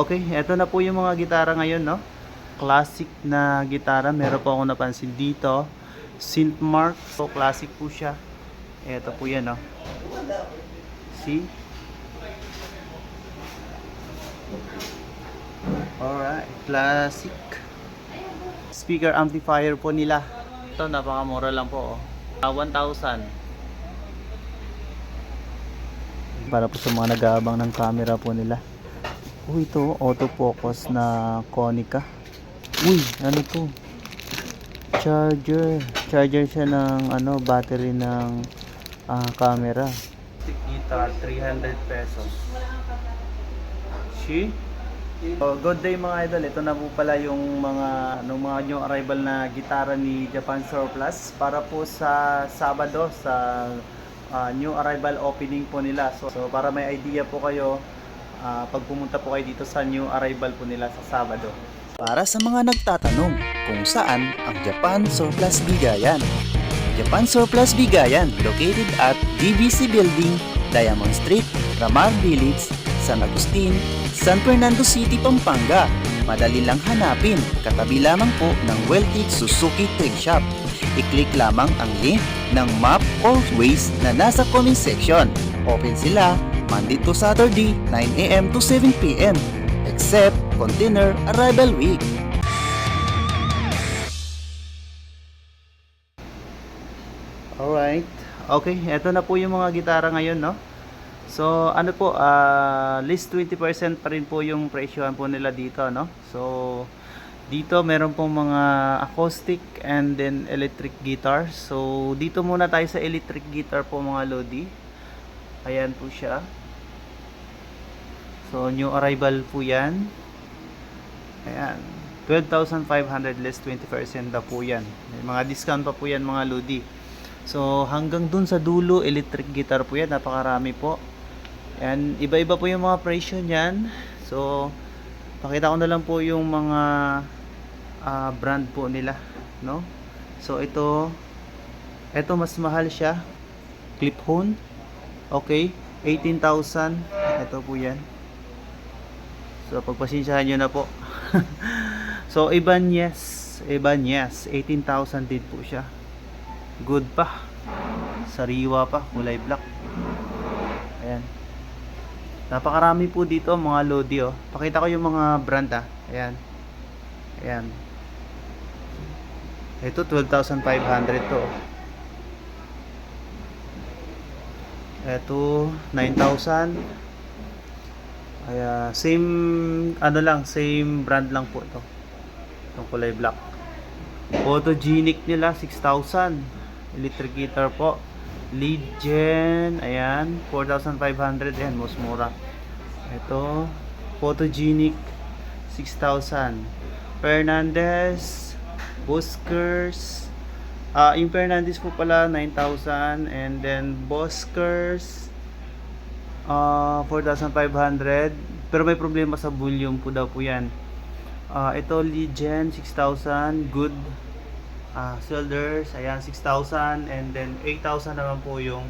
Okay, eto na po yung mga gitara ngayon, no? Classic na gitara. Meron po ako napansin dito. Synth Mark. So, classic po siya. Eto po yan, no? See? Alright, classic. Speaker amplifier po nila. Ito, napakamura lang po, oh. 1,000. Para po sa mga nag-aabang ng camera po nila. Ito, autofocus na Konica. Uy, ano to? Charger. Charger siya ng battery ng camera. Guitar, 300 pesos. See? Oh, good day mga idol. Ito na po pala yung mga new arrival na gitara ni Japan Surplus para po sa Sabado sa new arrival opening po nila. So para may idea po kayo pag pumunta po kayo dito sa new arrival po nila sa Sabado. Para sa mga nagtatanong kung saan ang Japan Surplus Bigayan. Japan Surplus Bigayan located at DBC Building, Diamond Street, Ramar Village, San Agustin, San Fernando City, Pampanga. Madali lang hanapin, katabi lamang po ng Weltic Suzuki Trade Shop. I-click lamang ang link ng map or Waze na nasa comment section. Open sila Monday to Saturday, 9 AM to 7 PM, except Container Arrival Week. Alright. Okay, eto na po yung mga gitara ngayon, no? So, ano po, least 20% pa rin po yung presyohan po nila dito, no? So, dito meron pong mga acoustic and then electric guitar. So, dito muna tayo sa electric guitar po mga lodi. Ayan po siya. So, new arrival po yan. Ayan. 12,500 less 20% na po yan. May mga discount pa po yan mga lodi. So, hanggang dun sa dulo, electric guitar po yan. Napakarami po. And iba-iba po yung mga presyo niyan. So, pakita ko na lang po yung mga brand po nila, no? So, ito mas mahal siya. Clip-on. Okay, 18,000. Ito po yan. So, pagpasensyahan nyo na po. So, Ibanez, 18,000 din po siya. Good pa. Sariwa pa, kulay black. Ayan. Napakarami po dito mga lodi, oh. Pakita ko yung mga brand, Ayan. Ayan. Ito 12,500 to. Ito 9,000. Kaya same brand lang po ito. Itong kulay black. Photogenic nila 6,000. Electric guitar po. Lead gen, ayan, 4,500, ayan, most mura. Ito, Photogenic, 6,000. Fernandez, Buskers, yung Fernandez po pala, 9,000. And then, Buskers, 4,500. Pero may problema sa volume po daw po yan. Ito, Lead gen, 6,000. Good. Shoulders, ayan, 6,000. And then 8,000 naman po yung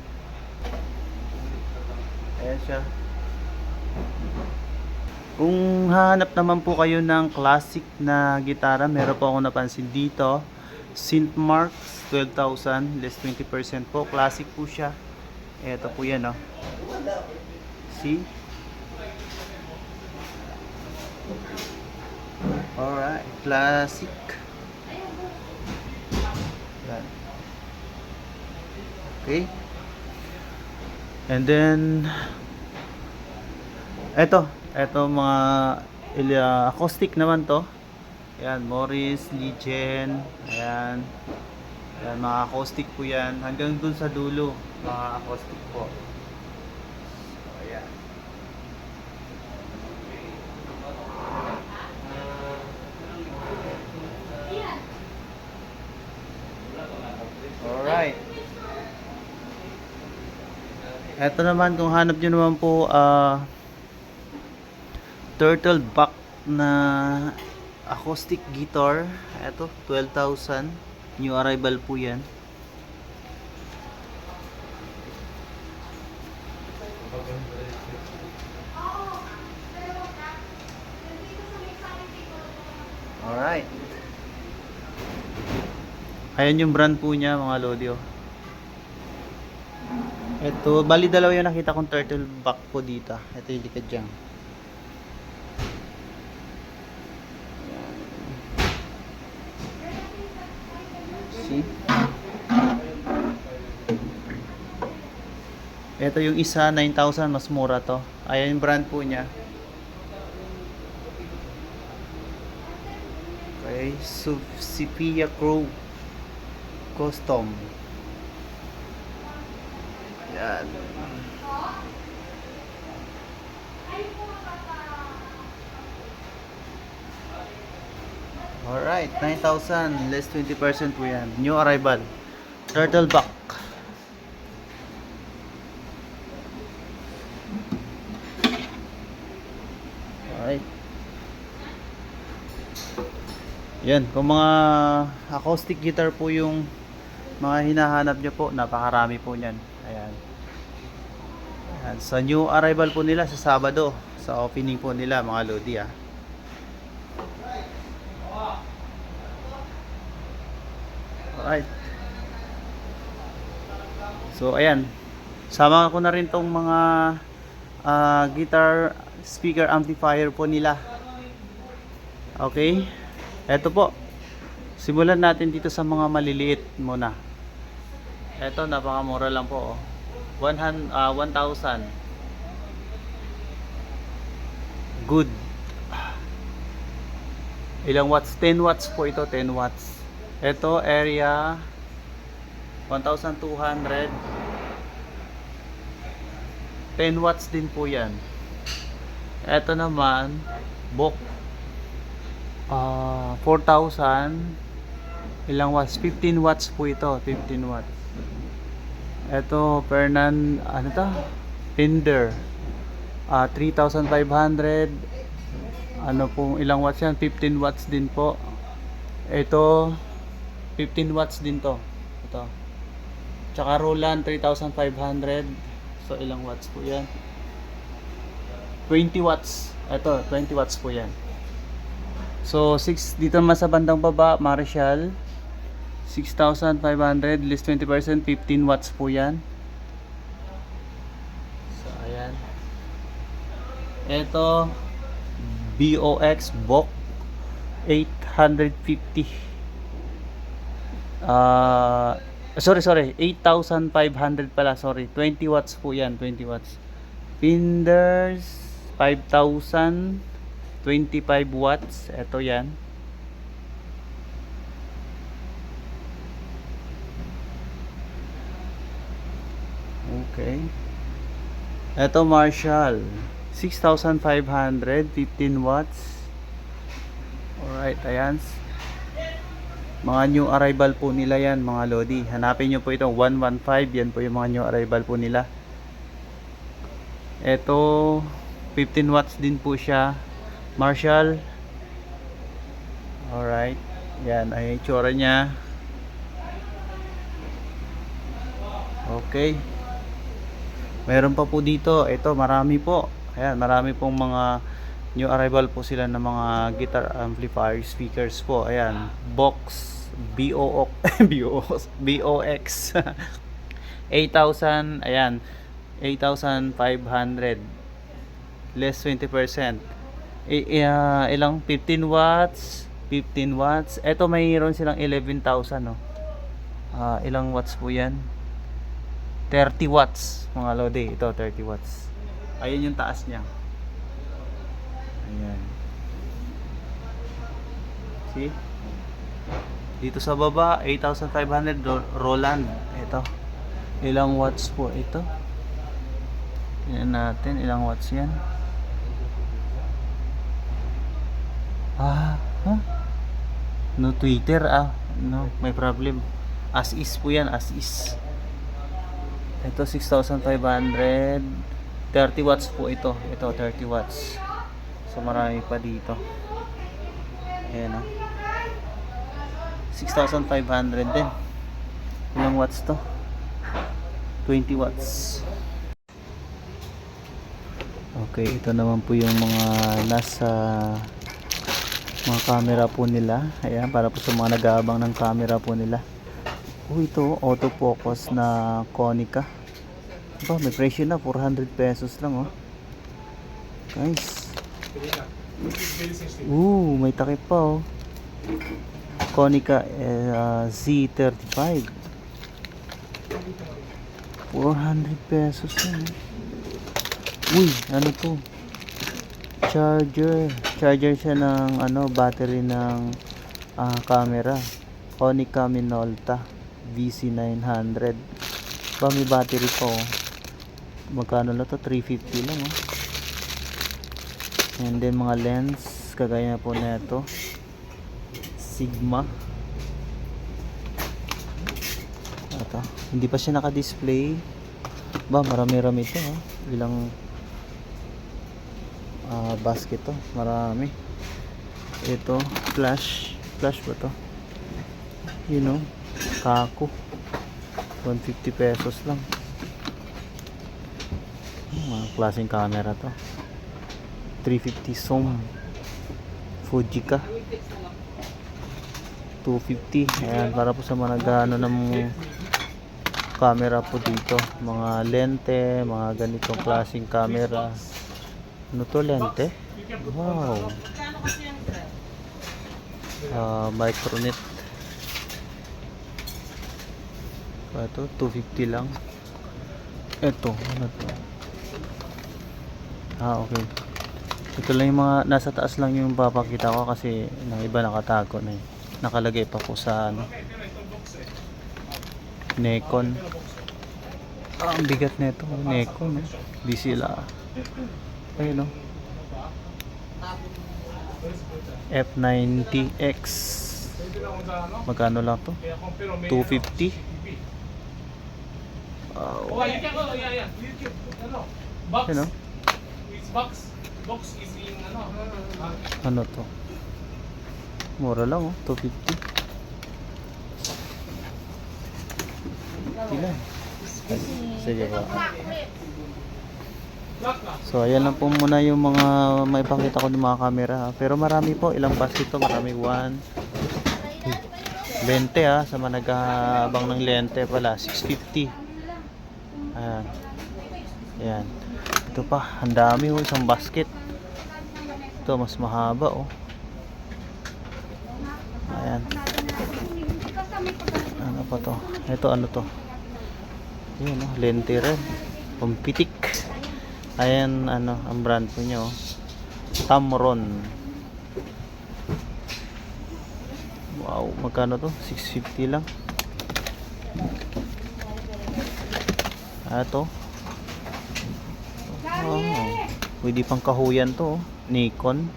ayan siya. Kung hahanap naman po kayo ng classic na gitara, meron po ako napansin dito. Synth Mark, 12,000 less 20% po. Classic po siya. Ito po yan, see? Alright, classic. Okay. And then eto mga acoustic naman to. Ayan, Morris, Legion. Ayan. Ayan, mga acoustic po yan. Hanggang dun sa dulo, mga acoustic po. So, ayan. Alright. Ito naman, kung hanap nyo naman po turtle back na acoustic guitar. Ito, 12,000. New arrival po yan. Alright. Ayan yung brand po niya mga lodi. Oh. Ito, bali dalawa yung nakita kong turtle back po dito. Ito yung likod dyan. See? Ito yung isa, 9,000, mas mura to. Ayan yung brand po niya. Okay, Sophia Crow Custom. Yan. Alright, 9,000 less 20% po yan. New arrival. Turtle back. Alright. Yan, kung mga acoustic guitar po yung mga hinahanap nyo po, napakarami po niyan. Ayan. Ayan. Sa new arrival po nila sa Sabado, sa opening po nila mga lodi ah. Alright. So ayan, sama ko na rin tong mga guitar speaker amplifier po nila. Okay, eto po, simulan natin dito sa mga maliliit muna. Eto, napakamura lang po. 1,000 good. Ilang watts? 10 watts po ito, 10 watts. Ito area 1,200. 10 watts din po yan. Ito naman book 4,000. Ilang watts? 15 watts po ito, 15 watts. Ito Fernan, ano to? Fender 3,500. Ano po, ilang watts yan? 15 watts din po. Ito 15 watts din to. Ito. Tsaka Roland 3,500. So ilang watts po yan? 20 watts. Ito 20 watts po yan. So 6 dito naman sa bandang baba, Marshall 6,500 less 20%, 15 watts po yan. So ayan. Ito BOX Box 850. Sorry 8,500 pala, sorry. 20 watts po yan, 20 watts. Fenders 5,000, 25 watts. Ito yan. Okay. Ito Marshall 6,500, 15 watts. Alright, ayan. Mga new arrival po nila yan mga lodi. Hanapin nyo po itong 115. Yan po yung mga new arrival po nila. Ito 15 watts din po siya, Marshall. Alright. Yan ay itsura nya. Okay. Meron pa po dito. Ito marami po. Ayan, marami pong mga new arrival po sila ng mga guitar amplifier speakers po. Ayan, Box BOX 8,000. Ayan, 8,500 less 20%. Ilang 15 watts, 15 watts. Ito mayroon silang 11,000 no. Ilang watts po yan? 30 watts mga lodi. Ito 30 watts. Ayan yung taas niya. Ayan. See? Dito sa baba 8,500 Roland. Ito. Ilang watts po ito? Tingnan natin ilang watts yan. No Twitter no, may problem. As is po yan, as is. Ito 6,500. 30 watts po ito. Ito 30 watts. So marami pa dito. Ayan 6,500 din. Ilang watts to? 20 watts. Okay, ito naman po yung mga nasa Mga camera po nila. Ayan, para po sa mga nag-aabang ng camera po nila. Ito, autofocus na Konica. Aba, may presyo na, 400 pesos lang, oh. Guys. May takip pa, oh. Konica Z35. 400 pesos yan, oh. Ano to? Charger siya ng battery ng camera. Konica Minolta VC900. May battery pa, oh. Magkano na to? 350 lang, oh. And then mga lens kagaya po na ito, Sigma. Ito, hindi pa siya naka-display. Marami-rami ito, oh. Ilang basket to, marami. Ito, flash ba to? Kako, 150 pesos lang. Mga klaseng camera to. 350 zoom, Fujica 250. Ayan, para po sa mga nagano ng camera po dito, mga lente, mga ganitong klaseng camera. Ano to, lente? Wow. Micronet. Ito, 250 lang. Ito, ano to? Okay. Ito lang yung mga, nasa taas lang yung papakita ko kasi ng iba nakatago na eh. Nakalagay pa po sa Nikon. Ang bigat nito, Nikon, di sila. Ayun, F90X. Magkano lang to? 250. Wow. Box is in ano to? Mura lang, 250. Ilan? Sige po. So ayan lang po muna yung mga may pakita ko ng mga camera, ha? Pero marami po, ilang basket to, marami. 20 sa mga nag-aabang ng lente pala, 650. Ayan. Ito pa, ang dami, isang basket. Ito mas mahaba, Ayan. Ano pa to? Ito ano to? Ayan, lente rin. Pampitik. Ayan, ang brand po niya, Tamron. Wow, magkano to? 650 lang. Ito. Pwede pang kahuyan to, Nikon.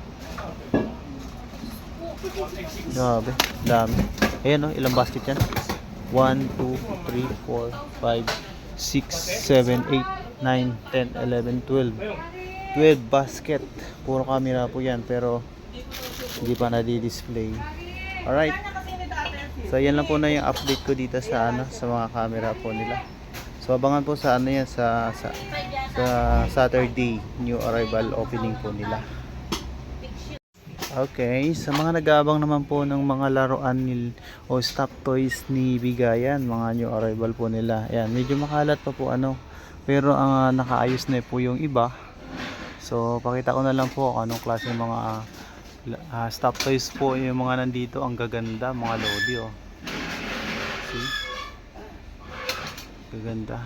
Grabe, dami. Ayan, ilang basket yan? 1, 2, 3, 4, 5, 6, 7, 8, 9, 10, 11, 12. 12 basket. Puro camera po yan, pero hindi pa nadi-display. Alright. So yan lang po na yung update ko dito sa sa mga camera po nila. So abangan po sa yan sa Saturday, new arrival opening po nila. Okay, sa mga nag-aabang naman po ng mga laruan o stock toys ni Bigayan, mga new arrival po nila. Ayan, medyo makalat pa po pero ang nakaayos na po yung iba. So pakita ko na lang po anong klase ng mga stock toys po yung mga nandito. Ang gaganda, mga lodi, See? Gaganda.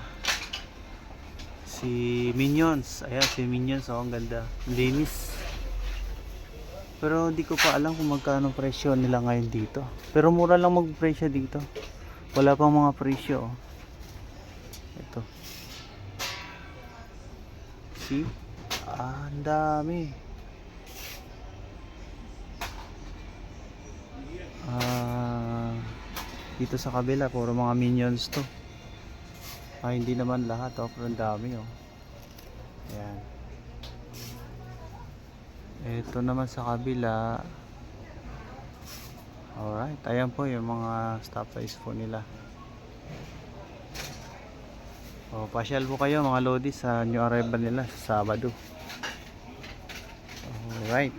Si Minions, ayan si Minions, ang ganda, linis. Pero hindi ko pa alam kung magkano presyo nila ngayon dito. Pero mura lang magpresyo dito. Wala pang mga presyo. Ito. See? Ang dami. Dito sa kabila, puro mga Minions to. Hindi naman lahat, pero ang dami, Ayan. Ito naman sa kabila. Alright, ayan po yung mga stop size po nila. Pasyal po kayo mga lodi sa new arrival nila sa Sabado. Alright.